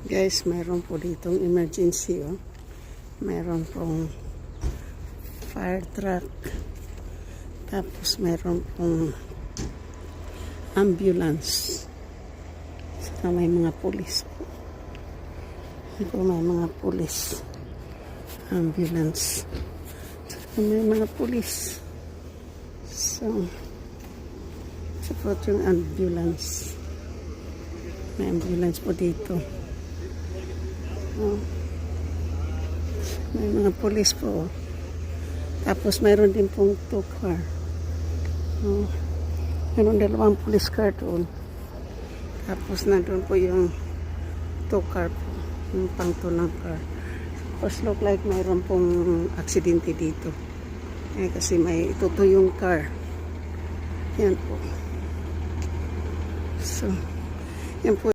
Guys, mayroon po ditong emergency, oh. Mayroon pong fire truck. Tapos mayroon pong ambulance. Saka may mga pulis po. Ito may mga pulis. Ambulance. Saka may mga pulis. So, support yung ambulance. May ambulance po dito. Oh. May mga pulis po. Tapos mayroon din pong 2 car. Oh. Mayroon 2 police car doon. Tapos nandun po yung 2 car po. Yung pang 2 ng car. Tapos look like mayroon pong aksidente dito. Eh, kasi may ituto yung car. Yan po. So, yan po.